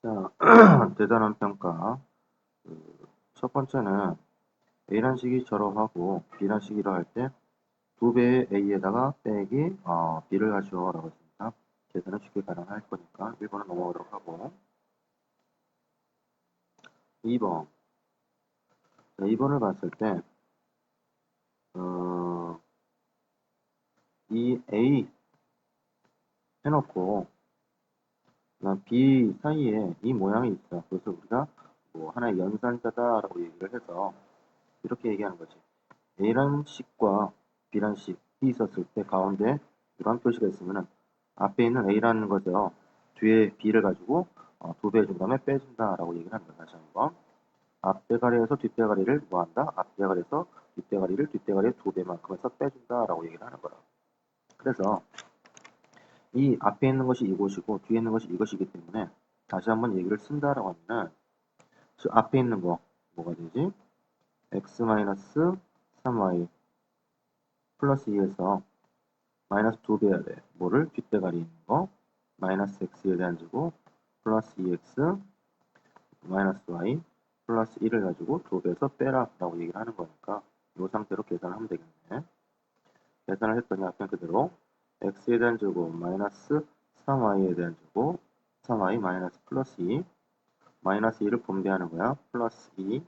자, 대단한 평가. 첫 번째는 A란 식이 저러하고 B란 식이라 할 때 두 배의 A에다가 빼기 B를 하죠 라고 했습니다. 계산은 쉽게 가능할 거니까 1번은 넘어가도록 하고 2번. 자, 2번을 봤을 때 이 A 해놓고 B 사이에 이 모양이 있어. 그래서 우리가 뭐 하나의 연산자다라고 얘기를 해서 이렇게 얘기하는 거지. A란 식과 B란 식이 있었을 때 가운데 이런 표시가 있으면은 앞에 있는 A라는 거죠. 뒤에 B를 가지고 두 배 해준 다음에 빼준다라고 얘기를 합니다. 다시 한번. 앞대가리에서 뒷대가리를 뭐한다? 앞대가리에서 뒷대가리를 뒷대가리의 두 배만큼 해서 빼준다라고 얘기를 하는 거야. 그래서 이 앞에 있는 것이 이곳이고 뒤에 있는 것이 이것이기 때문에 다시 한번 얘기를 쓴다라고 하면은 그 앞에 있는 거 뭐가 되지? x-3y 플러스 2에서 마이너스 2배 해야 돼. 뭐를? 뒷대가리 있는 거 마이너스 x에 대한 제곱 플러스 2x 마이너스 y 플러스 1을 가지고 2배에서 빼라 라고 얘기를 하는 거니까 이 상태로 계산을 하면 되겠네. 계산을 했더니 앞에 그대로 x에 대한 제곱 마이너스 3y에 대한 제곱 3y 마이너스 플러스 2 마이너스 2를 분배하는 거야. 플러스 2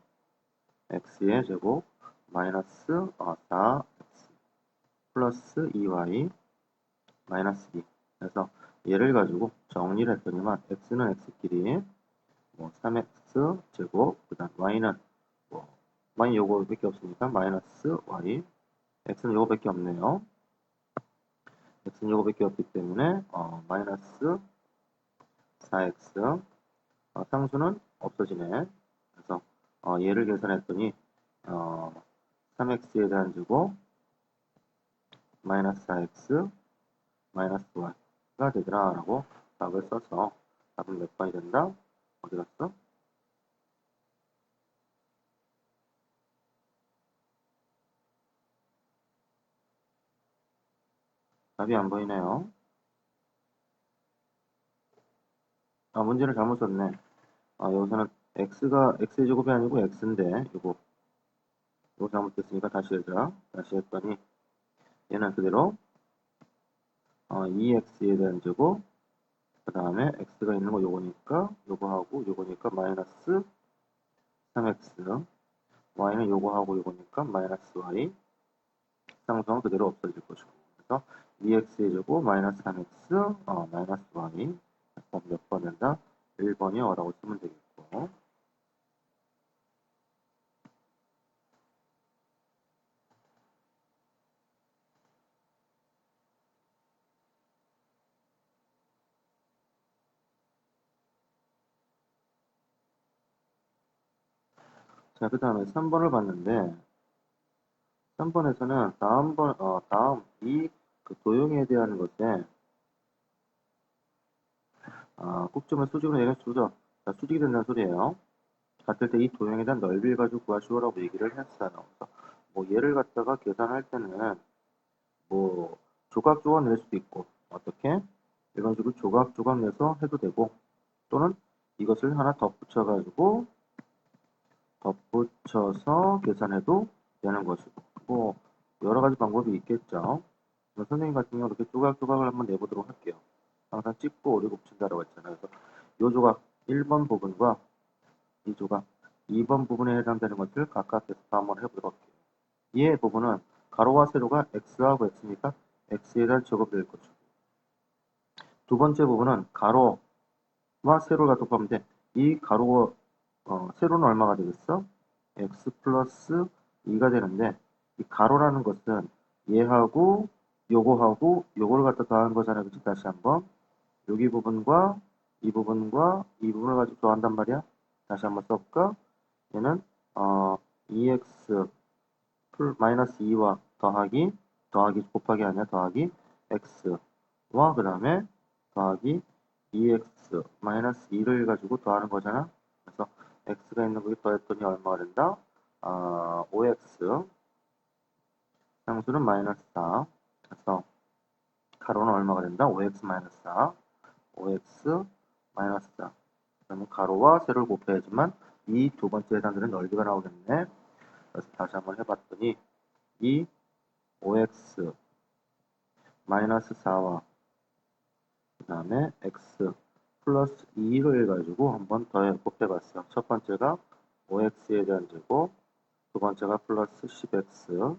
x의 제곱 마이너스 4x 플러스 2y 마이너스 2. 그래서 얘를 가지고 정리를 했더니만 x는 x끼리 뭐 3x 제곱 그다음 y는 뭐 y 요거밖에 없으니까 마이너스 y x는 요거밖에 없네요. x는 요거밖에 없기 때문에 마이너스 4x 상수는 없어지네. 그래서 얘를 계산했더니 3x에 대한 제곱 마이너스 4x 마이너스 y가 되더라 라고 답을 써서 답은 몇 번이 된다? 어디 갔어? 답이 안 보이네요. 문제를 잘못 썼네. 여기서는 x가 x의 제곱이 아니고 x인데 이거 잘못됐으니까 다시 해자. 다시 했더니 얘는 그대로 2x에 대한 제곱 그 다음에 x가 있는 거 요거니까 요거하고 요거니까 마이너스 3x y는 요거하고 요거니까 마이너스 y 상수는 그대로 없어질 것이고 그래서 2x의 제곱 마이너스 3x 마이너스 y 몇 번 된다? 1번이요 라고 쓰면 되겠고 자 그 다음에 3번을 봤는데 3번에서는 다음 이 그 도형에 대한 것에 꼭점을 수직으로 내린 수적 자, 수직이 된다는 소리예요. 같을 때 이 도형에 대한 넓이를 가지고 구하시오라고 얘기를 했어요. 그래서 뭐 얘를 갖다가 계산할 때는 뭐 조각조각 낼 수도 있고 어떻게 이런 식으로 조각조각 내서 해도 되고 또는 이것을 하나 덧붙여서 계산해도 되는 것이고 뭐 여러 가지 방법이 있겠죠. 선생님 같은 경우 이렇게 조각조각을 한번 내보도록 할게요. 항상 찍고 오리 곱친다라고 했잖아요. 그래서 이 조각 1번 부분과 이 조각 2번 부분에 해당되는 것을 각각에서 한번 해보도록 할게요. 이의 부분은 가로와 세로가 x하고 x니까 x에 대한 제곱될 것이고 두 번째 부분은 가로와 세로가 곱하면 돼. 이 가로 세로는 얼마가 되겠어? x 플러스 2가 되는데 이 가로라는 것은 얘하고 요거하고 요거를 갖다 더한 거잖아요. 그치? 다시 한번 여기 부분과 이 부분과 이 부분을 가지고 더한단 말이야. 다시 한번 써볼까? 얘는 2x 마이너스 2와 더하기 곱하기 아니야 더하기 x와 그 다음에 더하기 2x 마이너스 2를 가지고 더하는 거잖아. 그래서 x가 있는 거기 더했더니 얼마가 된다? 5x 상수는 마이너스 4 그래서 가로는 얼마가 된다? 5x 마이너스 4 5x 마이너스 4 그다음에 가로와 세로를 곱해야지만 이 두 번째 해당되는 넓이가 나오겠네. 그래서 다시 한번 해봤더니 이 5x 마이너스 4와 그 다음에 x 플러스 2를 가지고 한번 더 곱해봤어. 첫 번째가 5x에 대한 제곱, 두 번째가 플러스 10x,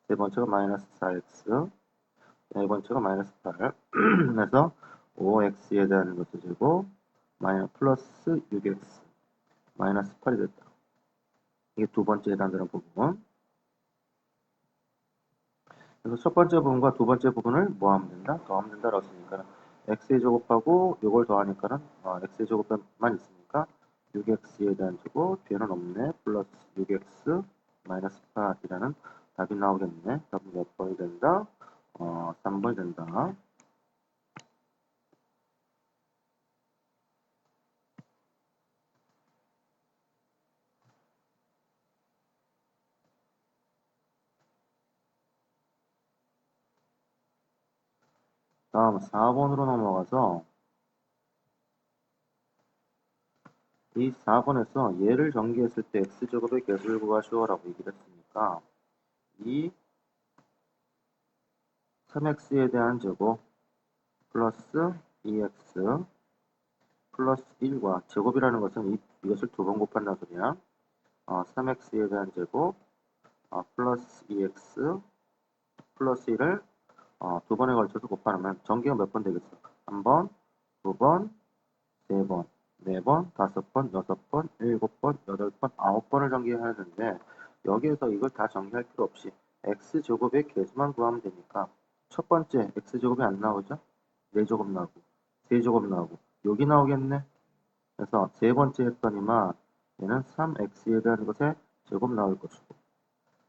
세 번째가 마이너스 4x, 네 번째가 마이너스 8. 그래서 5x에 대한 것을 제곱, 플러스 6x, 마이너스 8이 됐다. 이게 두 번째 해당되는 부분. 그래서 첫 번째 부분과 두 번째 부분을 뭐 하면 된다? 더하면 된다라고 했으니까 x의 제곱하고 이걸 더하니까는 x의 제곱만 있으니까 6x에 대한 제곱 뒤에는 없네. 플러스 6x 마이너스 8이라는 답이 나오겠네. 답은 몇 번이 된다? 3번이 된다. 다음 4번으로 넘어가서 이 4번에서 얘를 전개했을 때 x제곱의 개수를 구하시오라고 얘기를 했으니까 이 3x에 대한 제곱 플러스 2x 플러스 1과 제곱이라는 것은 이것을 두 번 곱한다는 소리야. 3x에 대한 제곱 플러스 2x 플러스 1을 두 번에 걸쳐서 곱하면 전개가 몇 번 되겠어? 한 번, 두 번, 세 번, 네 번, 다섯 번, 여섯 번, 일곱 번, 여덟 번, 아홉 번을 전개해야 되는데 여기에서 이걸 다 전개할 필요 없이 x제곱의 개수만 구하면 되니까 첫 번째 x제곱이 안 나오죠? 4제곱 나오고 3제곱 나오고 여기 나오겠네. 그래서 세 번째 했더니만 얘는 3x에 대한 것에 제곱 나올 것이고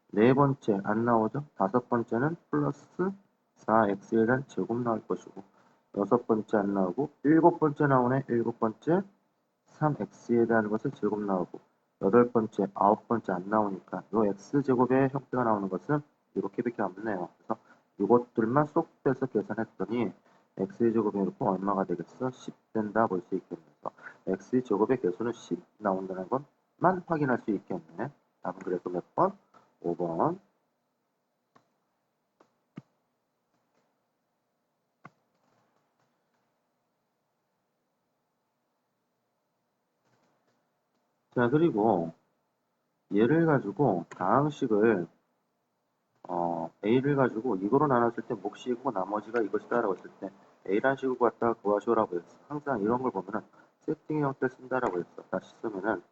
네 번째 안 나오죠? 다섯 번째는 플러스 4x에 대한 제곱 나올 것이고 여섯 번째 안 나오고 일곱 번째 나오네. 일곱 번째 3x에 대한 것에 제곱 나오고 여덟 번째, 아홉 번째 안 나오니까 이 x제곱의 형태가 나오는 것은 이렇게밖에 없네요. 그래서 이것들만 쏙 빼서 계산했더니 x의 제곱이 이렇게 얼마가 되겠어? 10 된다 볼 수 있겠네요. x의 제곱의 개수는 10 나온다는 것만 확인할 수 있겠네. 답은 그래서 몇 번? 5번. 자, 그리고 얘를 가지고 다항식을 A를 가지고 이거로 나눴을 때 몫이고 나머지가 이것이다 라고 했을 때 A란 식을 갖다가 구하시오라고 했어. 항상 이런 걸 보면은 세팅의 형태를 쓴다라고 했어. 다시 쓰면은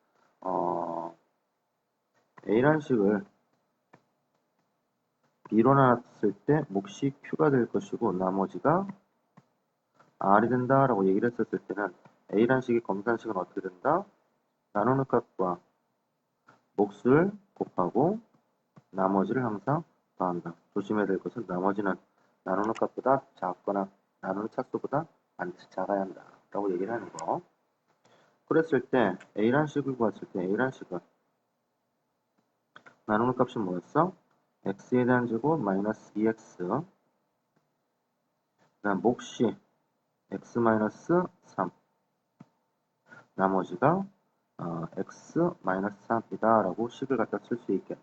A란 식을 B로 나눴을 때 몫이 Q가 될 것이고 나머지가 R이 된다라고 얘기를 했었을 때는 A란 식의 검산식은 어떻게 된다? 나누는 값과 몫을 곱하고 나머지를 항상 더한다. 조심해야 될 것은 나머지는 나누는 값보다 작거나 나누는 차수보다 반드시 작아야 한다. 라고 얘기를 하는 거. 그랬을 때 A란 식을 구했을 때 A란 식은 나누는 값이 뭐였어? x에 대한 제곱 마이너스 2x 그 다음 몫이 x 마이너스 3 나머지가 x 마이너스 3이다 라고 식을 갖다 쓸 수 있게.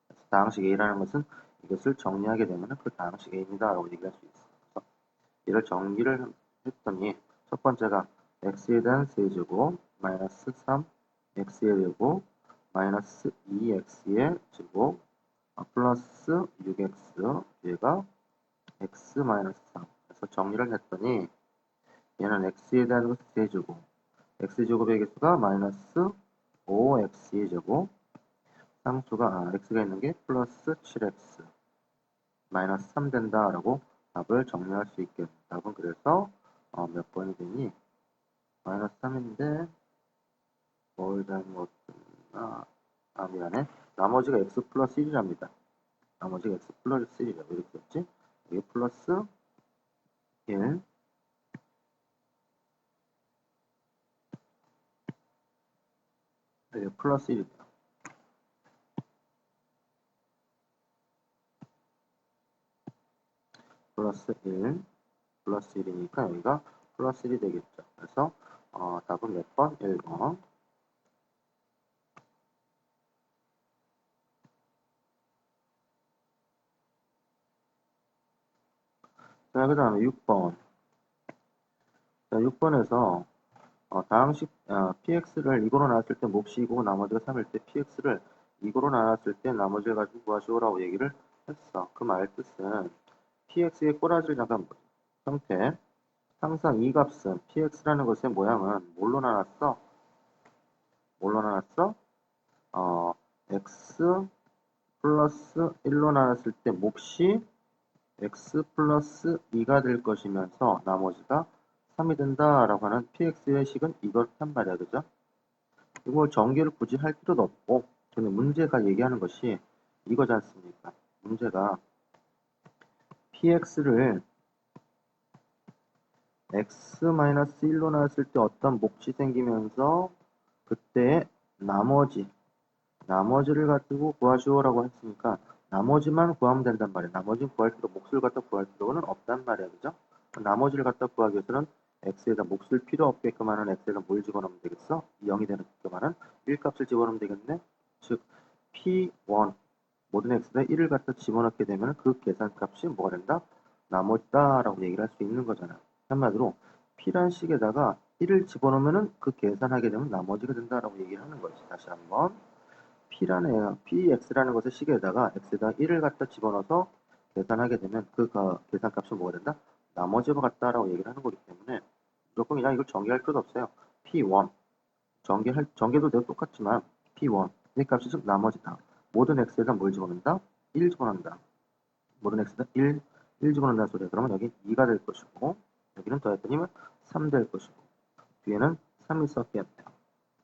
그래서 다항식 A라는 것은 이것을 정리하게 되면 그 다항식 A입니다 라고 얘기할 수 있어. 그래서 이를 정리를 했더니 첫 번째가 x에 대한 세제곱 마이너스 3 x의 제곱 마이너스 2x의 제곱 플러스 6x 얘가 x 마이너스 3 그래서 정리를 했더니 얘는 x에 대한 것은 세제곱 x제곱의 개수가 마이너스 5x의 제곱 상수가 x가 있는 게 플러스 7x 마이너스 3 된다라고 답을 정리할 수 있겠네. 답은 그래서 몇 번이 되니? 마이너스 3인데 뭘 잘못했나? 미안해. 나머지가 x 플러스 1이랍니다. 나머지가 x 플러스 1이라고 이렇게 썼지? 이게 플러스 1 이게 플러스 1이다. 플러스 1 플러스 1이니까 여기가 플러스 1이 되겠죠. 그래서 답은 몇 번? 1번. 자, 그 다음에 6번. 자, 6번에서 다항식 px를 이거로 나눴을 때 몫이 2고 나머지가 3일 때 px를 이거로 나눴을 때 나머지를 가지고 구하시오라고 얘기를 했어. 그 말 뜻은 px의 꼬라지를 잠깐 형태 항상 이 값은 px라는 것의 모양은 뭘로 나눴어? 뭘로 나눴어? x 플러스 1로 나눴을 때 몫이 x 플러스 2가 될 것이면서 나머지가 3이 된다라고 하는 px의 식은 이렇단 말이야. 그죠? 이걸 전개를 굳이 할 필요도 없고 근데 문제가 얘기하는 것이 이거지 않습니까? 문제가 px를 x-1로 나눴을 때 어떤 몫이 생기면서 그때 나머지를 가지고 구하시오라고 했으니까 나머지만 구하면 된단 말이야. 나머지는 구할 필요, 몫을 갖다 구할 필요는 없단 말이야. 그죠? 나머지를 갖다 구하기 위해서는 x에다 몫을 필요 없게끔 하는 x에다 뭘 집어넣으면 되겠어? 0이 되게끔 하는 1값을 집어넣으면 되겠네? 즉 p1 모든 x에다 1을 갖다 집어넣게 되면 그 계산값이 뭐가 된다? 나머지다 라고 얘기를 할 수 있는 거잖아. 한마디로 p란 식에다가 1을 집어넣으면 그 계산하게 되면 나머지가 된다라고 얘기를 하는 거지. 다시 한번 px라는 것의 식에다가 x에다 1을 갖다 집어넣어서 계산하게 되면 그 계산값이 뭐가 된다? 나머지와 같다라고 얘기를 하는 거기 때문에 무조건 그냥 이걸 전개할 필요도 없어요. p1 전개도 내가 똑같지만 p1 이 값이 즉 나머지다. 모든 x에다 뭘 집어넣는다? 1 집어넣는다. 모든 x에다 1 집어넣는다는 소리야. 그러면 여기 2가 될 것이고 여기는 더했더니 3 될 것이고 뒤에는 3이 있었겠네요.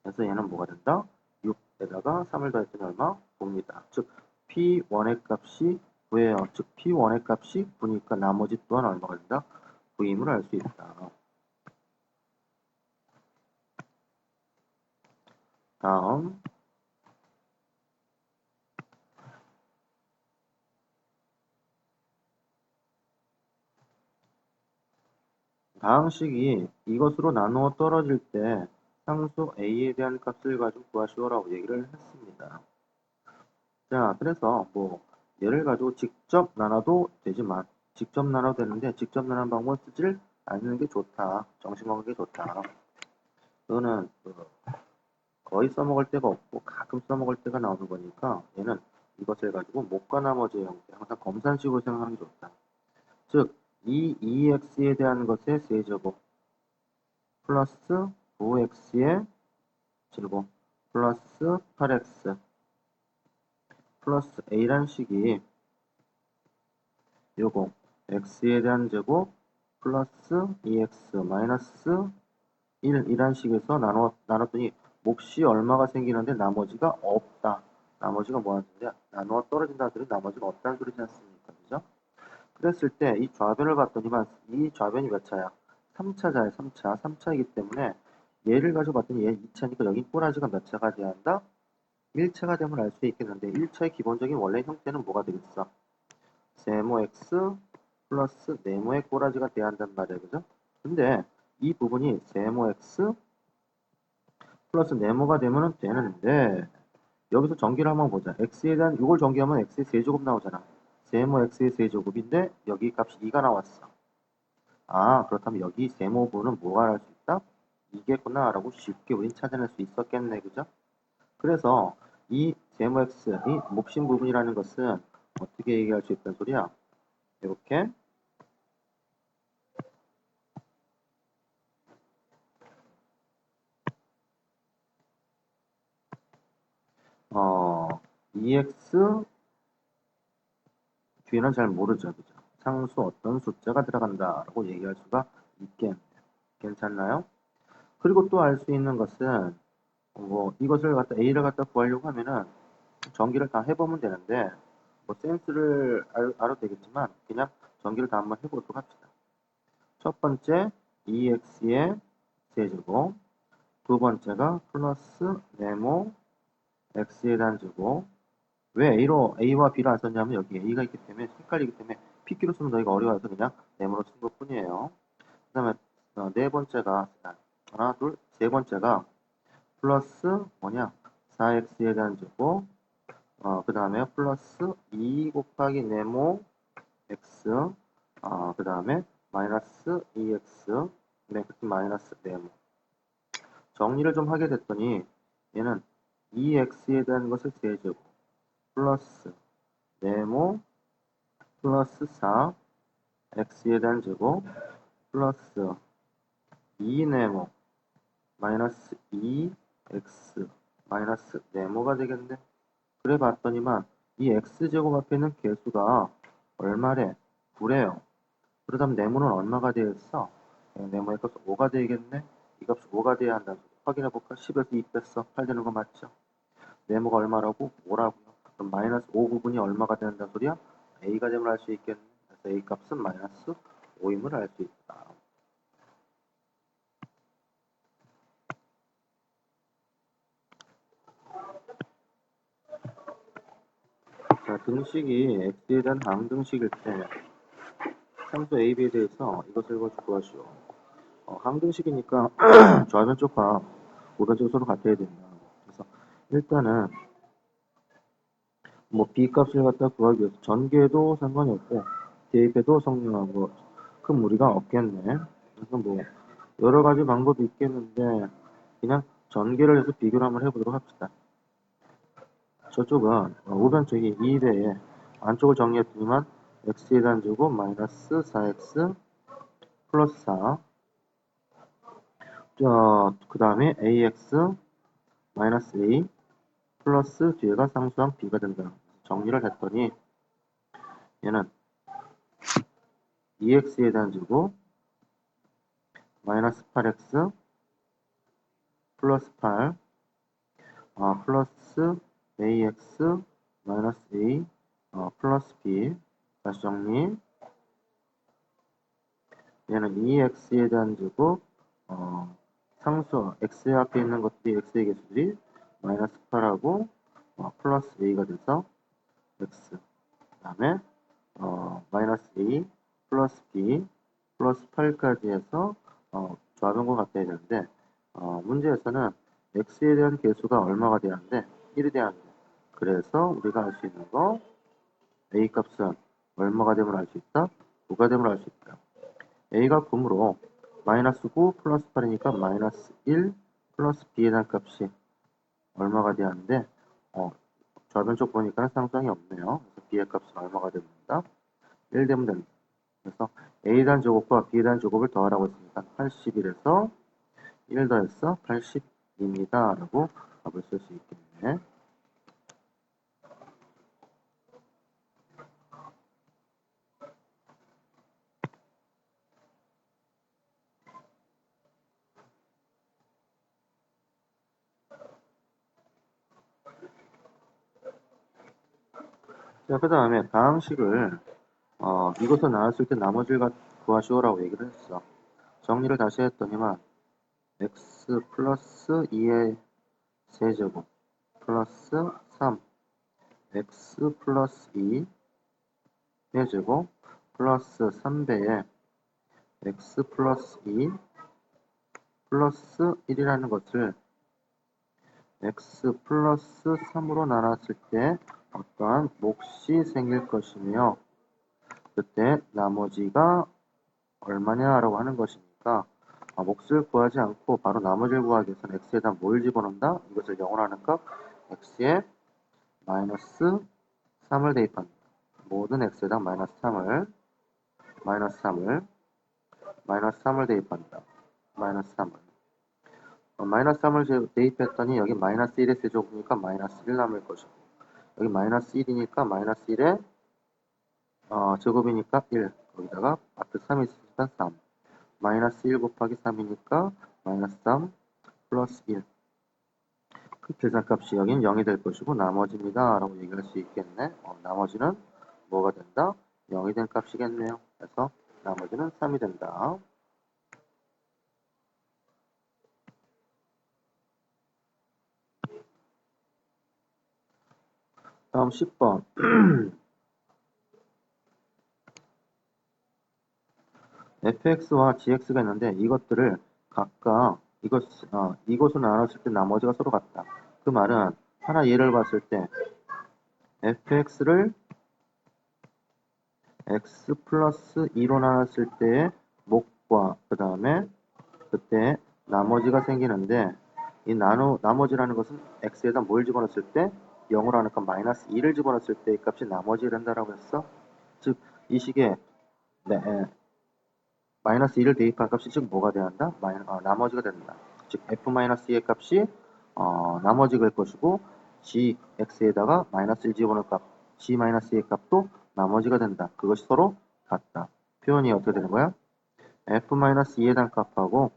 그래서 얘는 뭐가 된다? 6에다가 3을 더했더니 얼마? 9입니다. 즉 p1의 값이 9예요. 즉 p1의 값이 9니까 나머지 또한 얼마가 된다? 9임을 알 수 있다. 다음 다항식이 이것으로 나누어 떨어질 때 상수 a에 대한 값을 가지고 구하시오라고 얘기를 했습니다. 자, 그래서 뭐 얘를 가지고 직접 나눠도 되지만 직접 나눠도 되는데 직접 나누는 방법을 쓰질 않는 게 좋다. 정신 먹는 게 좋다. 그거는 거의 써먹을 때가 없고 가끔 써먹을 때가 나오는 거니까 얘는 이것을 가지고 목과 나머지의 형태 항상 검산식으로 생각하는 게 좋다. 즉, 이 2x에 대한 것의 세제곱 플러스 9x의 제곱 플러스 8x 플러스 a란 식이 요거 x에 대한 제곱 플러스 2x 마이너스 1이란 식에서 나눴더니 몫이 얼마가 생기는데 나머지가 없다. 나머지가 뭐 하는데 나누어 떨어진다는 소리 나머지가 없다는 소리지 않습니까? 그죠? 그랬을 때 이 좌변을 봤더니만 이 좌변이 몇 차야? 3차잖아요. 3차. 3차이기 때문에 얘를 가지고 봤더니 얘 2차니까 여기 꼬라지가 몇 차가 돼야 한다? 1차가 되면 알 수 있겠는데 1차의 기본적인 원래 형태는 뭐가 되겠어? 세모 x 플러스 네모의 꼬라지가 돼야 한단 말이에요. 그죠? 근데 이 부분이 세모 x 플러스 네모가 되면 되는데 여기서 전기를 한번 보자. x에 대한 이걸 전기하면 x의 세제곱 나오잖아. 세모 x의 세제곱인데 여기 값이 2가 나왔어. 아, 그렇다면 여기 세모 부분은 뭐가 할 수 있다? 이겠구나 라고 쉽게 우린 찾아낼 수 있었겠네. 그죠? 그래서 이 세모 x, 이 몫인 부분이라는 것은 어떻게 얘기할 수 있다는 소리야? 이렇게 2x 뒤에는 잘 모르죠. 그죠? 상수 어떤 숫자가 들어간다라고 얘기할 수가 있겠네요. 괜찮나요? 그리고 또 알 수 있는 것은 뭐 이것을 갖다 A를 갖다 구하려고 하면은 전기를 다 해보면 되는데 뭐 센스를 알아도 되겠지만 그냥 전기를 다 한번 해보도록 합시다. 첫 번째 2x의 세제곱 두 번째가 플러스 네모 x의 단제곱 왜 A와 B로 안 썼냐면 여기 A가 있기 때문에 헷갈리기 때문에 PQ로 쓰면 저희가 어려워서 그냥 네모로 쓴 것 뿐이에요. 그 다음에 네 번째가 하나, 둘, 세 번째가 플러스 뭐냐? 4x에 대한 제곱, 그 다음에 플러스 2 곱하기 네모 x, 그 다음에 마이너스 2x, 네, 그때 마이너스 네모. 정리를 좀 하게 됐더니 얘는 2x에 대한 것을 세제곱 플러스 네모 플러스 4 x에 대한 제곱 플러스 2네모 마이너스 2x 마이너스 네모가 되겠네. 그래 봤더니만 이 x제곱 앞에 있는 개수가 얼마래? 9래요. 그러다면 네모는 얼마가 되겠어? 네모의 값 5가 되겠네. 이 값이 5가 돼야 한다는 소리. 확인해 볼까? 10에서 2 뺐어. 8 되는 거 맞죠? 네모가 얼마라고? 5라고요. 그럼 마이너스 5 부분이 얼마가 된다는 소리야? a가 되면 알 수 있겠네. 그래서 a 값은 마이너스 5임을 알 수 있다. 자, 등식이 x에 대한 항등식일 때 상수 a, b에 대해서 이것을 구하시오. 항등식이니까 좌변 쪽과 우변 쪽 서로 같아야 된다. 그래서 일단은 뭐 b 값을 갖다 구하기 위해서 전개도 상관이 없고 대입해도 성능하고 큰 무리가 없겠네. 그래서 뭐 여러 가지 방법이 있겠는데 그냥 전개를 해서 비교를 한번 해보도록 합시다. 저쪽은 우변 쪽이 2배에 안쪽을 정리했더니만 x에 대한 제곱 마이너스 4x 플러스 4 그 다음에 ax 마이너스 a 플러스 뒤에가 상수항 b가 된다. 정리를 했더니 얘는 2x에 대한 제곱 마이너스 8x 플러스 8 플러스 ax 마이너스 a 플러스 b 다시 정리. 얘는 2x에 대한 제곱 상수 x 앞에 있는 것들이 x의 개수들이 마이너스 8하고 플러스 a가 돼서 x 그 다음에 마이너스 a 플러스 b 플러스 8까지 해서 좌변과 같아야 되는데 문제에서는 x에 대한 개수가 얼마가 돼야 하는데 1이 돼야 하는데 그래서 우리가 알 수 있는 거 a 값은 얼마가 되면 알 수 있다? 9가 되면 알 수 있다. a가 9으로 마이너스 9 플러스 8이니까 마이너스 1 플러스 b에 대한 값이 얼마가 돼야 하는데 좌변 쪽 보니까 상수항이 없네요. 그래서 b의 값은 얼마가 됩니다. 1 되면 됩니다. 그래서 a에 대한 제곱과 b에 대한 제곱을 더하라고 했으니까 81에서 1 더해서 80입니다. 라고 답을 쓸 수 있겠네. 자, 그 다음에 다항식을 이것을 나눴을 때 나머지를 구하시오라고 얘기를 했어. 정리를 다시 했더니만 x 플러스 2의 세제곱 플러스 3 x 플러스 2의 제곱 플러스 3배의 x 플러스 2 플러스 1이라는 것을 x 플러스 3으로 나눴을 때 어떠한 몫이 생길 것이며 그때 나머지가 얼마냐라고 하는 것이니까 몫을 구하지 않고 바로 나머지를 구하기 위해서는 x에다 뭘 집어넣는다? 이것을 영어로 하는 값 x에 마이너스 3을 대입한다. 모든 x에다 마이너스 3을 대입한다. 마이너스 3을 마이너스 3을 대입했더니 여기 마이너스 1의 세제곱이니까 마이너스 1 남을 것이고 여기 마이너스 1이니까 마이너스 1의 제곱이니까 1 거기다가 앞에 3이 있으니까 3 마이너스 1 곱하기 3이니까 마이너스 3 플러스 1 그 계산값이 여긴 0이 될 것이고 나머지입니다 라고 얘기할 수 있겠네. 나머지는 뭐가 된다? 0이 된 값이겠네요. 그래서 나머지는 3이 된다. 다음 10번 fx와 gx가 있는데 이것들을 각각 이것을 나눴을 때 나머지가 서로 같다. 그 말은 하나 예를 봤을 때 fx를 x 플러스 2로 나눴을 때의 목과 그 다음에 그때 나머지가 생기는데 이 나머지라는 것은 x에다 뭘 집어넣었을 때 0으로 하니까 마이너스 2를 집어넣었을 때의 값이 나머지가 된다라고 했어. 즉 이 식에 네, 마이너스 2를 대입한 값이 즉 뭐가 돼야 한다? 나머지가 된다. 즉 f-2의 값이 나머지가 될 것이고 gx에다가 마이너스 1 집어넣을 값 g-2의 값도 나머지가 된다. 그것이 서로 같다. 표현이 어떻게 되는 거야? f-2에 대한 값하고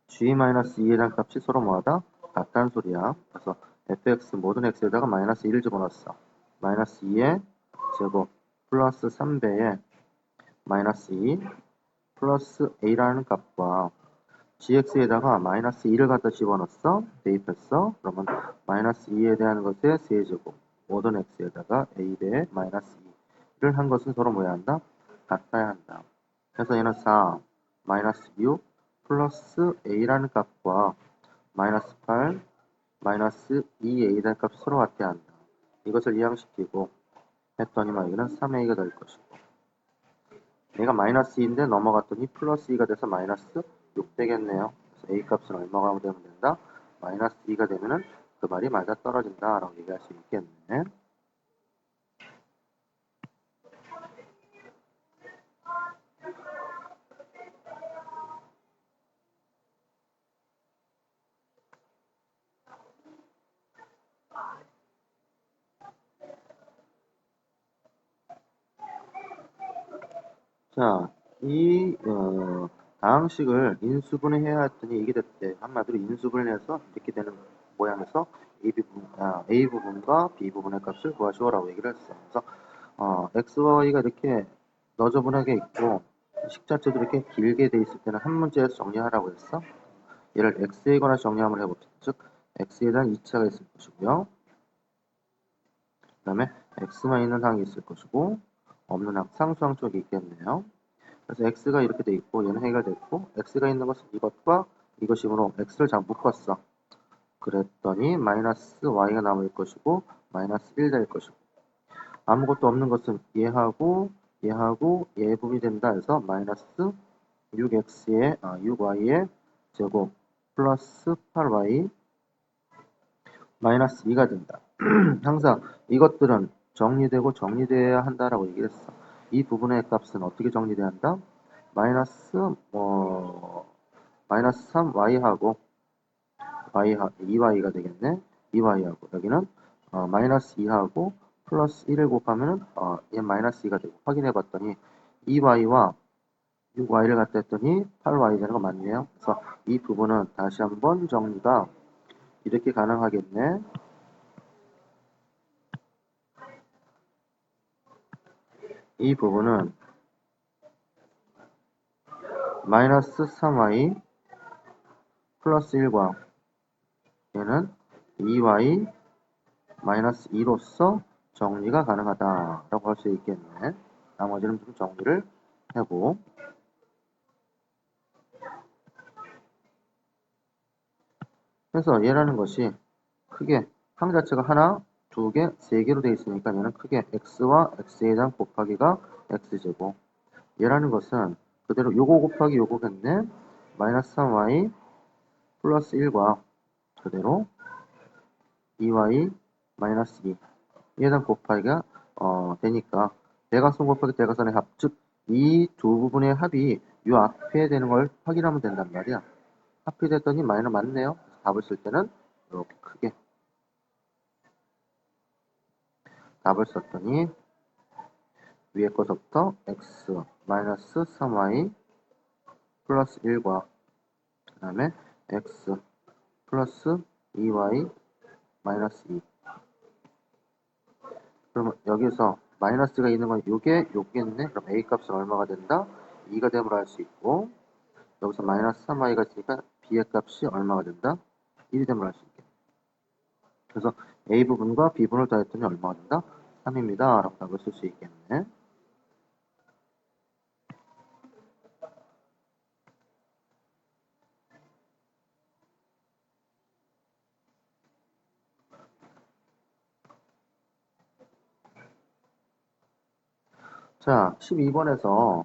g-2에 대한 값이 서로 뭐하다? 같다는 소리야. 그래서 fx 모든 x에다가 마이너스 1을 집어넣었어. 마이너스 2의 제곱 플러스 3배의 마이너스 2 플러스 a라는 값과 gx에다가 마이너스 2를 갖다 집어넣었어. 대입했어. 그러면 마이너스 2에 대한 것의 세제곱 모든 x에다가 a배 마이너스 2를 한 것은 서로 뭐야 한다? 같아야 한다. 그래서 얘는 4 마이너스 6 플러스 a라는 값과 마이너스 8 마이너스 2a라는 값이 서로 같아야 한다. 이것을 이항시키고 했더니 여기는 3a가 될 것이고 얘가 마이너스 2인데 넘어갔더니 플러스 2가 돼서 마이너스 6 되겠네요. 그래서 a 값은 얼마가 되면 된다? 마이너스 2가 되면은 그 말이 맞아 떨어진다 라고 얘기할 수 있겠네. 자, 이 다항식을 인수분해 해야 했더니 이게 됐대. 한마디로 인수분해 해서 이렇게 되는 모양에서 A 부분과 B 부분의 값을 구하시오라고 얘기를 했어. 그래서 x와 y가 이렇게 너저분하게 있고 식 자체도 이렇게 길게 돼 있을 때는 한 문제에서 정리하라고 했어. 얘를 x에 관해서 정리 한번 해보자. 즉 x에 대한 2차가 있을 것이고요. 그 다음에 x만 있는 항이 있을 것이고 없는 항, 상수항 쪽이 있겠네요. 그래서 x가 이렇게 돼 있고 얘는 해결됐고 x가 있는 것은 이것과 이것이므로 x를 잘 묶었어. 그랬더니 마이너스 y가 남을 것이고 마이너스 1 될 것이고 아무것도 없는 것은 얘하고 얘 부분이 된다 해서 마이너스 6y의 제곱 플러스 8y 마이너스 2가 된다. 항상 이것들은 정리되고 정리되어야 한다라고 얘기를 했어. 이 부분의 값은 어떻게 정리돼야 한다? 마이너스 마이너스 3y하고 2y가 되겠네. 2y하고 여기는 마이너스 2하고 플러스 1을 곱하면은 얘 마이너스 2가 되고 확인해 봤더니 2y와 6y를 갖다 했더니 8y 되는 거 맞네요. 그래서 이 부분은 다시 한번 정리가 이렇게 가능하겠네. 이 부분은 마이너스 3y 플러스 1과 얘는 2y 마이너스 2로서 정리가 가능하다라고 할 수 있겠네. 나머지는 좀 정리를 하고 그래서 얘라는 것이 크게 항 자체가 하나, 두 개, 세 개로 되어 있으니까 얘는 크게 x와 x에 대한 곱하기가 x제곱 얘라는 것은 그대로 요거 곱하기 요거겠네. 마이너스 3y 플러스 1과 그대로 2y 마이너스 2 얘에 대한 곱하기가 되니까 대각선 곱하기 대각선의 합, 즉 이 두 부분의 합이 요 앞에 되는 걸 확인하면 된단 말이야. 합이 됐더니 마이너 맞네요. 답을 쓸 때는 이렇게 크게 답을 썼더니 위에 것부터 x 마이너스 3y 플러스 1과 그 다음에 x 플러스 2y 마이너스 2 그러면 여기서 마이너스가 있는 건 요게겠네. 그럼 a 값은 얼마가 된다? 2가 됨으로 할 수 있고 여기서 마이너스 3y가 있으니까 b의 값이 얼마가 된다? 1이 됨으로 할 수 있겠네. 그래서 a 부분과 b 부분을 더했더니 얼마가 된다? 3입니다. 라고 답을 쓸 수 있겠네. 자, 12번에서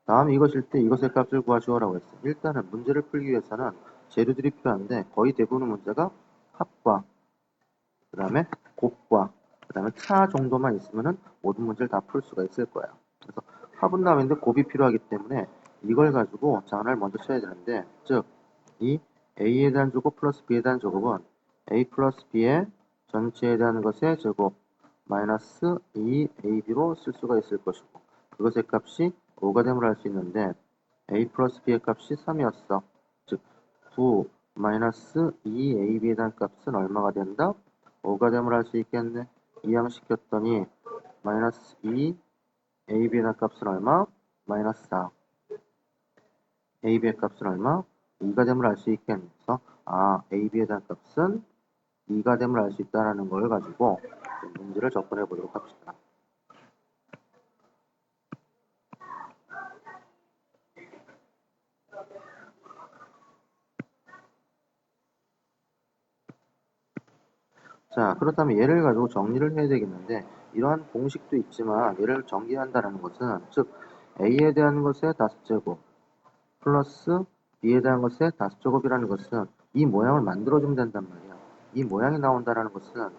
다음 이것일 때 이것의 값을 구하주어라고 했어. 일단은 문제를 풀기 위해서는 재료들이 필요한데 거의 대부분의 문제가 합과 그 다음에 곱과 그 다음에 차 정도만 있으면은 모든 문제를 다 풀 수가 있을 거야. 그래서 합은 나오는데 곱이 필요하기 때문에 이걸 가지고 장을 먼저 쳐야 되는데, 즉 이 a에 대한 제곱 플러스 b에 대한 제곱은 a 플러스 b의 전체에 대한 것의 제곱 마이너스 2ab로 쓸 수가 있을 것이고, 그것의 값이 5가 됨을 알 수 있는데 a 플러스 b의 값이 3이었어. 즉 9 마이너스 2ab에 대한 값은 얼마가 된다? 5가 됨을 알 수 있겠네. 이항시켰더니 마이너스 2 ab에 대한 값은 얼마? 마이너스 4. ab의 값은 얼마? 2가 됨을 알 수 있겠네. 그래서 ab에 대한 값은 2가 됨을 알 수 있다는 걸 가지고 문제를 접근해 보도록 합시다. 자, 그렇다면 얘를 가지고 정리를 해야 되겠는데, 이러한 공식도 있지만 얘를 정리한다는 것은, 즉 a에 대한 것의 다섯제곱 플러스 b에 대한 것의 다섯제곱이라는 것은 이 모양을 만들어주면 된단 말이야. 이 모양이 나온다는 것은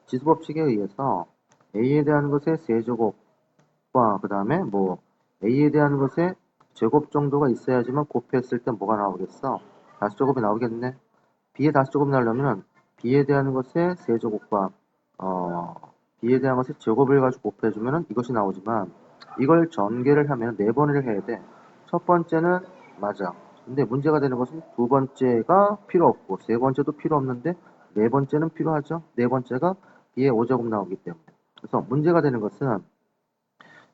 지수법칙에 의해서 a에 대한 것의 세제곱과 그 다음에 a에 대한 것의 제곱 정도가 있어야지만 곱했을 때 뭐가 나오겠어? 다섯제곱이 나오겠네. b의 다섯제곱 나오려면 b에 대한 것의 세제곱과 b에 대한 것의 제곱을 가지고 곱해주면 이것이 나오지만, 이걸 전개를 하면 4번을 해야 돼. 첫 번째는 맞아. 근데 문제가 되는 것은 두 번째가 필요 없고 세 번째도 필요 없는데 네 번째는 필요하죠. 네 번째가 b의 5제곱 나오기 때문에. 그래서 문제가 되는 것은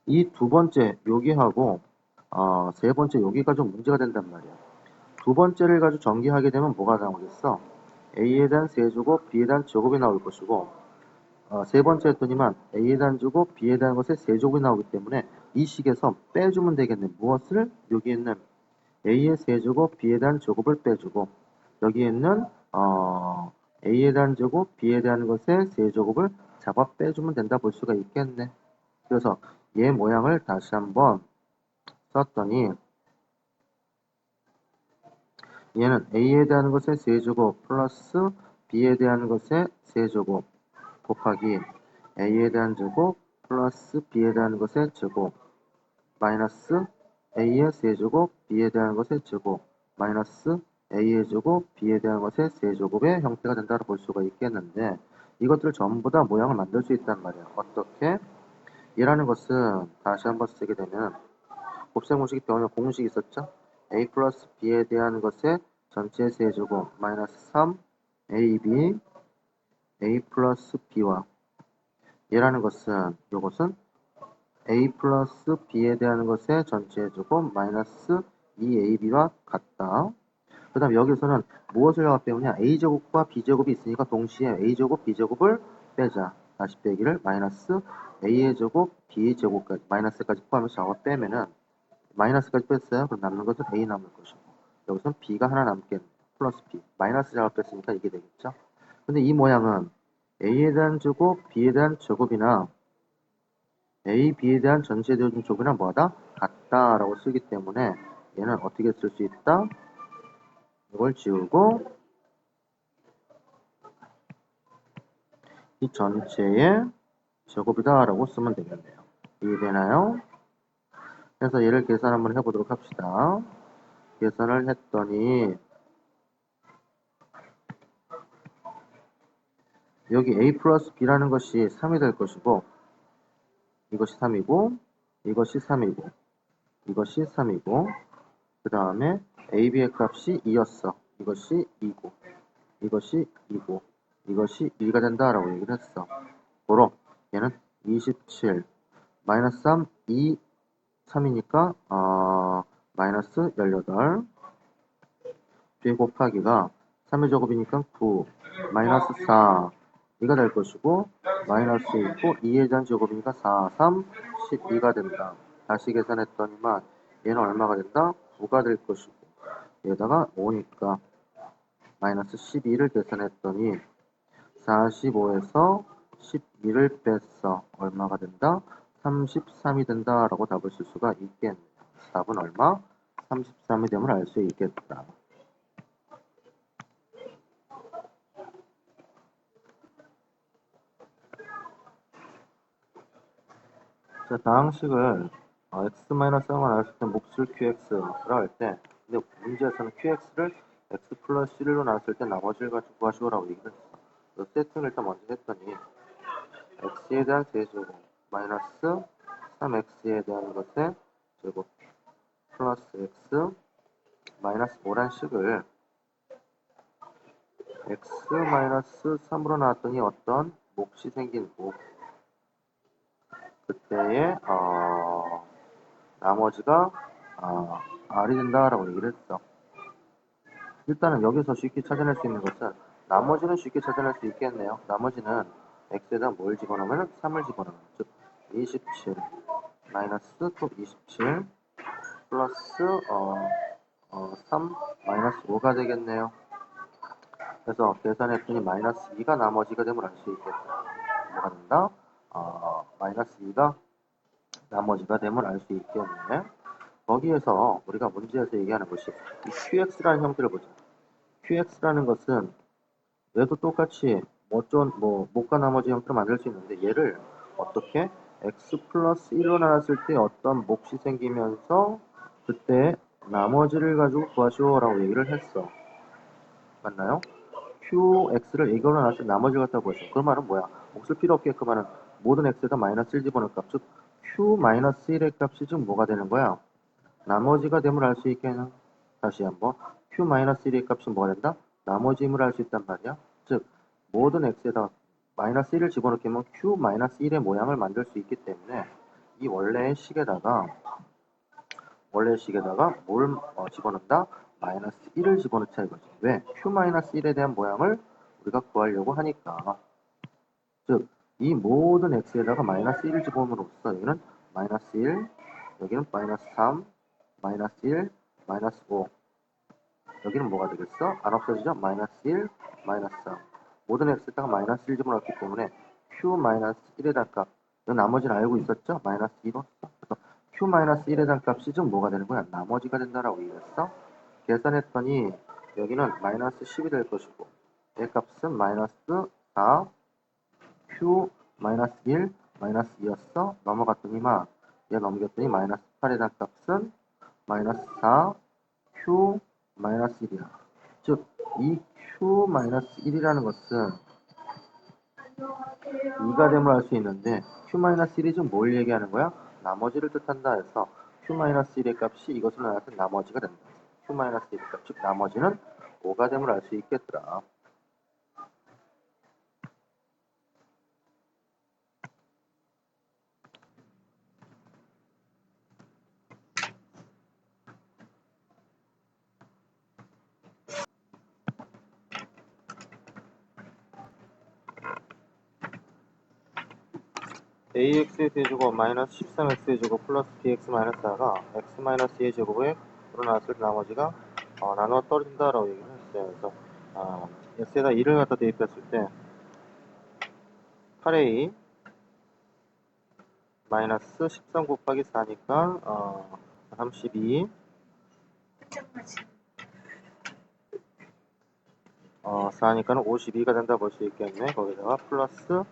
이 두 번째 여기하고 세 번째 여기가 좀 문제가 된단 말이야. 두 번째를 가지고 전개하게 되면 뭐가 나오겠어? a에 대한 세제곱, b에 대한 제곱이 나올 것이고, 세 번째 했더니만 a에 대한 제곱, b에 대한 것의 세제곱이 나오기 때문에 이 식에서 빼주면 되겠네. 무엇을? 여기 있는 a의 세제곱, b에 대한 제곱을 빼주고, 여기 있는 a에 대한 제곱, b에 대한 것의 세제곱을 잡아 빼주면 된다 볼 수가 있겠네. 그래서 얘 모양을 다시 한번 썼더니, 얘는 a에 대한 것의 세제곱 플러스 b에 대한 것의 세제곱 곱하기 a에 대한 제곱 플러스 b에 대한 것의 제곱 마이너스 a의 세제곱 b에 대한 것의 제곱 마이너스 a의 제곱 b에 대한 것의 세제곱의 형태가 된다고 볼 수가 있겠는데, 이것들을 전부 다 모양을 만들 수 있단 말이야. 어떻게? 얘라는 것은 다시 한번 쓰게 되면 곱셈 공식이 배우면 공식이 있었죠? a 플러스 b에 대한 것의 전체 세제곱 마이너스 3 ab a 플러스 b와 얘라는 것은 이것은 a 플러스 b에 대한 것의 전체 제곱 마이너스 2ab와 같다. 그 다음 여기서는 무엇을 빼오냐? a제곱과 b제곱이 있으니까 동시에 a제곱, b제곱을 빼자. 다시 빼기를 마이너스 a의 제곱, b의 제곱까지 마이너스까지 포함해서 작업 빼면은 마이너스까지 뺐어요. 그럼 남는 것은 a 남을 것이고, 여기서는 b가 하나 남겠네. 플러스 b 마이너스 작업 뺐으니까 이게 되겠죠. 근데 이 모양은 a에 대한 제곱, b에 대한 제곱이나 a, b에 대한 전체 제곱이나 뭐하다? 같다라고 쓰기 때문에 얘는 어떻게 쓸 수 있다? 이걸 지우고 이 전체의 제곱이다라고 쓰면 되겠네요. 이해되나요? 그래서 얘를 계산 한번 해보도록 합시다. 계산을 했더니 여기 a 플러스 b라는 것이 3이 될 것이고, 이것이 3이고 이것이 3이고 이것이 3이고, 그 다음에 ab의 값이 2였어. 이것이 2고 이것이 2고 이것이 2가 된다라고 얘기를 했어. 고로 얘는 27 마이너스 3 2 3이니까 마이너스 18 뒤에 곱하기가 3의 제곱이니까 9 마이너스 4 2가 될 것이고, 마이너스 있고 2에 대한 제곱이니까 4 3 12가 된다. 다시 계산했더니만 얘는 얼마가 된다? 9가 될 것이고, 얘다가 5니까 마이너스 12를 계산했더니 45에서 12를 뺐어. 얼마가 된다? 33이 된다라고 답을 쓸 수가 있겠네요. 답은 얼마? 33이 됨을 알 수 있겠다. 자, 다항식을 x-0가 나왔을 때 몫을 qx라고 할 때, 근데 문제에서는 qx를 x 플러스 1로 나왔을 때 나머지를 가지고 구하시오라고 얘기를 했어. 세팅을 일단 먼저 했더니 x에 대한 세제곱 마이너스 3x에 대한 것의 제곱 플러스 x 마이너스 5란 식을 x 마이너스 3으로 나왔더니 어떤 몫이 생긴 몫 그때의 나머지가 r이 된다라고 얘기를 했어. 일단은 여기서 쉽게 찾아낼 수 있는 것은 나머지는 쉽게 찾아낼 수 있겠네요. 나머지는 x에다 뭘 집어넣으면 3을 집어넣으면 즉 27 마이너스 또 27 플러스 3 마이너스 5가 되겠네요. 그래서 계산했더니 마이너스 2가 나머지가 되면 알 수 있겠다. 뭐가 된다? 마이너스 2가 나머지가 되면 알 수 있겠네. 거기에서 우리가 문제에서 얘기하는 것이 이 QX라는 형태를 보자. QX라는 것은 얘도 똑같이 못과 나머지 형태로 만들 수 있는데 얘를 어떻게 X 플러스 1로 나눴을 때 어떤 몫이 생기면서 그때 나머지를 가지고 구하시오라고 얘기를 했어. 맞나요? QX를 이걸로 나눴을 때 나머지를 갖다 구했어. 그 말은 뭐야? 몫을 필요 없게끔 하는 모든 X에다 마이너스 1 집어넣을 값, 즉 Q 마이너스 1의 값이 즉 뭐가 되는 거야? 나머지가 됨을 알 수 있게는 다시 한번 Q 마이너스 1의 값이 뭐가 된다? 나머지임을 알 수 있단 말이야. 즉 모든 x에다 마이너스 1을 집어넣게 하면 Q 마이너스 1의 모양을 만들 수 있기 때문에 이 원래의 식에다가 뭘 집어넣는다? 마이너스 1을 집어넣자 이거지. 왜? Q 마이너스 1에 대한 모양을 우리가 구하려고 하니까. 즉 이 모든 x에다가 마이너스 1을 집어넣음으로써 여기는 마이너스 1, 여기는 마이너스 3, 마이너스 1, 마이너스 5. 여기는 뭐가 되겠어? 안 없어지죠? 마이너스 1, 마이너스 3. 모든 x에다가 마이너스 1 집어넣었기 때문에 q 마이너스 1에 대한 값. 나머지는 알고 있었죠? 마이너스 2로. 그래서 q 마이너스 1에 대한 값이 좀 뭐가 되는 거야? 나머지가 된다라고 얘기했어. 계산했더니 여기는 마이너스 10이 될 것이고 얘 값은 마이너스 4, q 마이너스 1, 마이너스 2였어. 넘어갔더니만 얘 넘겼더니 마이너스 8에 대한 값은 마이너스 4, q 마이너스 1이야. 즉, 이 q 마이너스 1이라는 것은 2가 됨을 알 수 있는데 q 마이너스 1이 좀 뭘 얘기하는 거야? 나머지를 뜻한다 해서 q 마이너스 1의 값이 이것으로 나왔을 나머지가 된다. q 마이너스 1의 값, 즉 나머지는 5가 됨을 알 수 있겠더라. ax의 세제곱 마이너스 13x의 제곱 플러스 bx 마이너스 4가 x 마이너스 2의 제곱에 나왔을 때 나머지가 나누어 떨어진다라고 얘기를 했어요. 그래서 x에다 2를 갖다 대입했을 때 8a 마이너스 13 곱하기 4니까 32 4니까는 52가 된다 볼 수 있겠네. 거기다가 플러스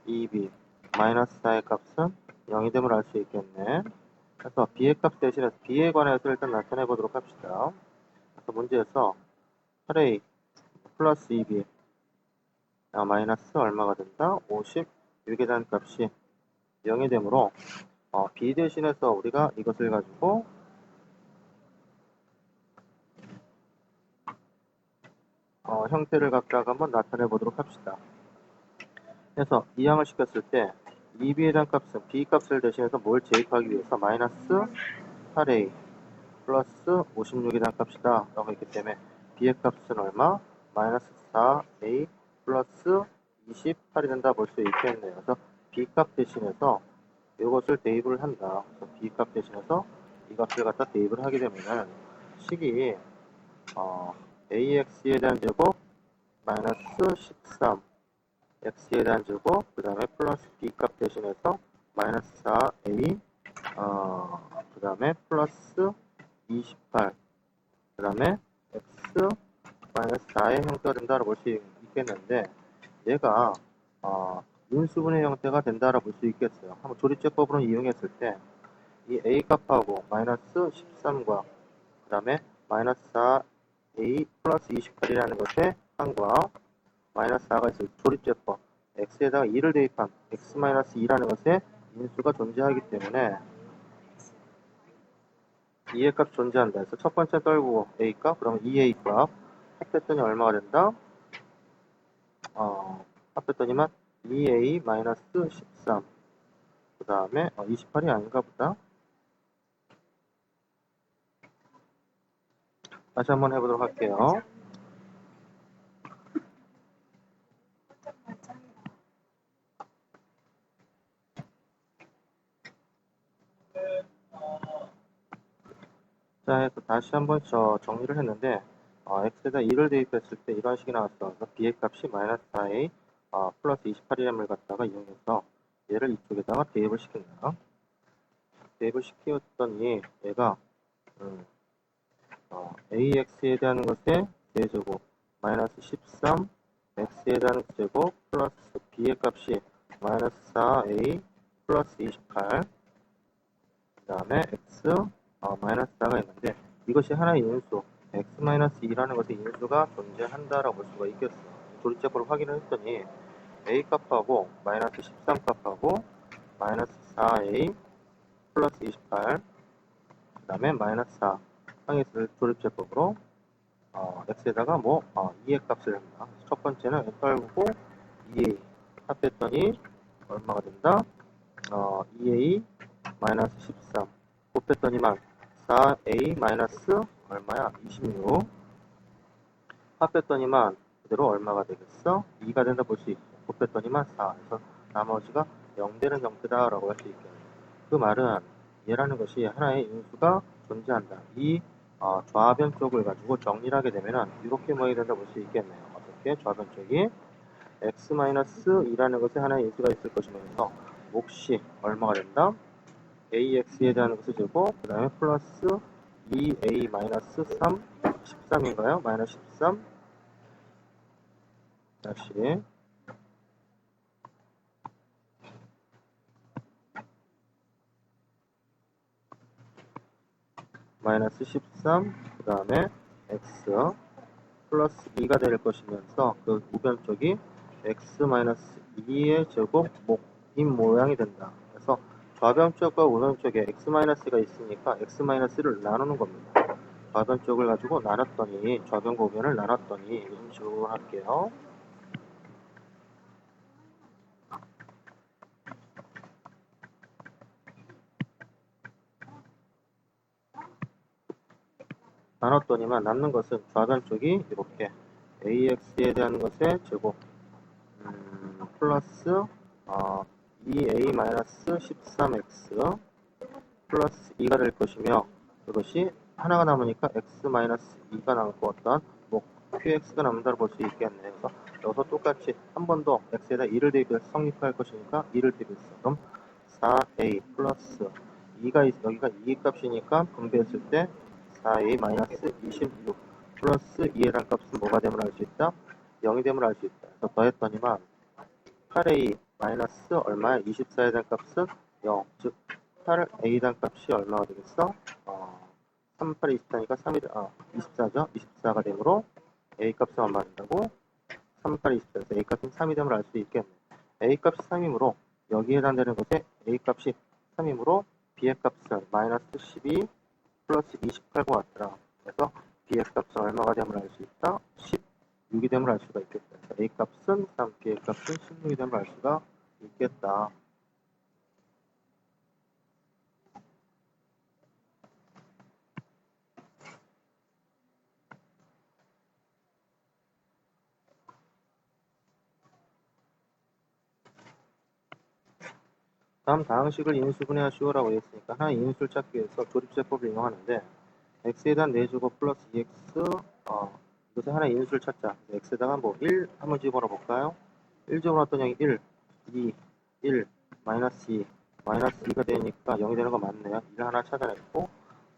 2b 마이너스 4의 값은 0이 됨을 알 수 있겠네. 그래서 b의 값 대신해서 b에 관해서 일단 나타내 보도록 합시다. 그래서 문제에서 8a 플러스 2b 마이너스 얼마가 된다? 56에 대한 값이 0이 되므로 b 대신해서 우리가 이것을 가지고 형태를 각각 한번 나타내 보도록 합시다. 그래서 이항을 시켰을 때 2b에 대한 값은 b 값을 대신해서 뭘 제입하기 위해서 마이너스 8a 플러스 56에 대한 값이다 라고 했기 때문에 b의 값은 얼마? 마이너스 4a 플러스 28이 된다 볼 수 있겠네요. 그래서 b 값 대신해서 이것을 대입을 한다. 그래서 b 값 대신해서 이 값을 갖다 대입을 하게 되면은 식이 ax에 대한 제곱 마이너스 13 x에 대한 제곱 그 다음에 플러스 b 값 대신해서 마이너스 4a 그 다음에 플러스 28 그 다음에 x 마이너스 4의 형태가 된다고 볼 수 있겠는데 얘가 인수분해 형태가 된다고 볼 수 있겠어요. 한번 조립제법으로 이용했을 때 이 a 값하고 마이너스 13과 그 다음에 마이너스 4a 플러스 28이라는 것의 항과 마이너스 4가 있을 조립제법 x에다가 2를 대입한 x 마이너스 2라는 것의 인수가 존재하기 때문에 2의 값이 존재한다. 그래서 첫 번째 떨구고 a 값, 그러면 2a 값 합했더니 얼마가 된다? 합했더니만 2a 마이너스 13. 그 다음에 28이 아닌가 보다. 다시 한번 해보도록 할게요. 자, 해서 다시 한번 정리를 했는데 x에다 2를 대입했을 때 이런 식이 나왔어. 그래서 b의 값이 마이너스 4a 플러스 28이라는 걸 갖다가 이용해서 얘를 이쪽에다가 대입을 시킨다. 대입을 시켰더니 얘가 ax에 대한 것의 제곱 마이너스 13 x에 대한 제곱 플러스 b의 값이 마이너스 4a 플러스 28 그 다음에 x 마이너스 4가 있는데 이것이 하나의 인수 x 마이너스 2라는 것의 인수가 존재한다라고 볼 수가 있겠어. 조립제법을 확인을 했더니 a 값하고 마이너스 13 값하고 마이너스 4a 플러스 28 그 다음에 마이너스 4 항에서 조립제법으로 x에다가 2의 값을 합니다. 첫 번째는 떨구고 2a 합했더니 얼마가 된다? 2a 마이너스 13 곱했더니만 4a 마이너스 얼마야? 26 합했더니만 그대로 얼마가 되겠어? 2가 된다 볼 수 있고 곱했더니만 4 그래서 나머지가 0되는 형태다 라고 할 수 있겠네요. 그 말은 얘라는 것이 하나의 인수가 존재한다. 이 좌변 쪽을 가지고 정리를 하게 되면 이렇게 모양이 된다 볼 수 있겠네요. 어떻게? 좌변 쪽이 x-2라는 것에 하나의 인수가 있을 것이면서 몫이 얼마가 된다? ax에 대한 것을 제곱 그 다음에 플러스 2a 마이너스 3 13인가요? 마이너스 13 다시 마이너스 13 그 다음에 x 플러스 2가 될 것이면서 그 우변 쪽이 x 마이너스 2의 제곱 목인 모양이 된다. 그래서 좌변 쪽과 우변 쪽에 x 마이너스가 있으니까 x 마이너스를 나누는 겁니다. 좌변 쪽을 가지고 나눴더니 좌변과 우변을 나눴더니 이런 식으로 할게요. 나눴더니만 남는 것은 좌변 쪽이 이렇게 ax에 대한 것의 제곱 플러스 2a 마이너스 13x 플러스 2가 될 것이며 이것이 하나가 남으니까 x 마이너스 2가 남을 것 같다. qx가 남는다고 볼 수 있겠네요. 그래서 여기서 똑같이 한 번 더 x에다 2를 대입해서 성립할 것이니까 2를 대입했어. 그럼 4a 플러스 2가 여기가 2 값이니까 분배했을 때 4a 마이너스 26 플러스 2에 대한 값은 뭐가 되면 알 수 있다? 0이 되면 알 수 있다. 그래서 더했더니만 8a 마이너스 얼마야? 24에 대한 값은 0. 즉 8a 단 값이 얼마가 되겠어? 3, 8에 24니까 3이 24죠? 24가 되므로 a 값은 얼마 된다고? 3, 8에 24에서 a 값은 3이 되면 알 수 있겠네. a 값이 3이므로 여기에 해당되는 것에 a 값이 3이므로 b의 값은 마이너스 12 플러스 28과 같더라. 그래서 b의 값은 얼마가 되면 알 수 있다? 16이 되면 알 수가 있겠다. 그래서 a 값은 3, b의 값은 16이 되면 알 수가 있겠다. 다음 다항식을 인수분해하시오라고 했으니까 하나의 인수를 찾기 위해서 조립제법을 이용하는데 x에 대한 4제곱 플러스 2x 이것에 하나의 인수를 찾자. x에다가 1 한번 집어넣어 볼까요? 1 집어넣었더니 여기 1, 2, 1, 마이너스 2, 마이너스 2가 되니까 0이 되는 거 맞네요. 1 하나 찾아냈고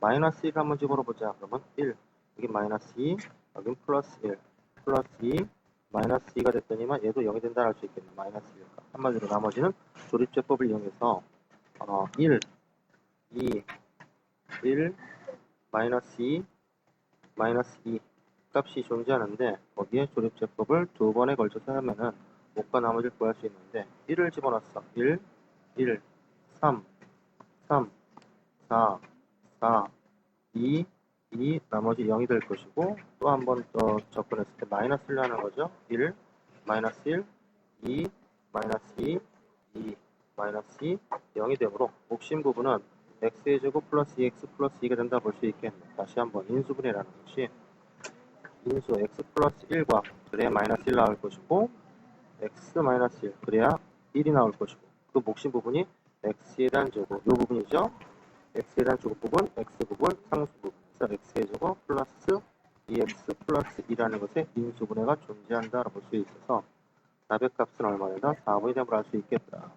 마이너스 1 한번 집어넣어보자. 그러면 1 여기 마이너스 2 여기 플러스 1 플러스 2 마이너스 2가 됐더니만 얘도 0이 된다 할 수 있겠네. 마이너스 1. 한마디로 나머지는 조립제법을 이용해서 1 2 1 마이너스 2 마이너스 2 값이 존재하는데 거기에 조립제법을 두 번에 걸쳐서 하면은 목과 나머지를 구할 수 있는데 1을 집어넣었어. 1 1 3 3 4 4 2 2 나머지 0이 될 것이고 또 한 번 더 접근했을 때 마이너스를 하는 거죠. 1 마이너스 1 2 마이너스 2 2 마이너스 2 0이 되므로 몫인 부분은 x의 제곱 플러스 2x 플러스 2가 된다 볼 수 있겠네. 다시 한번 인수분해라는 것이 인수 x 플러스 1과 그래야 마이너스 1 나올 것이고 x 마이너스 1 그래야 1이 나올 것이고 그 몫인 부분이 x에 대한 제곱 이 부분이죠. x에 대한 제곱 부분 x 부분 상수 부분 그래서 x의 제곱 플러스 2x 플러스 2라는 것의 인수분해가 존재한다 볼 수 있어서 답의 값은 얼마 된다? 4분의 1을 알 수 있겠다.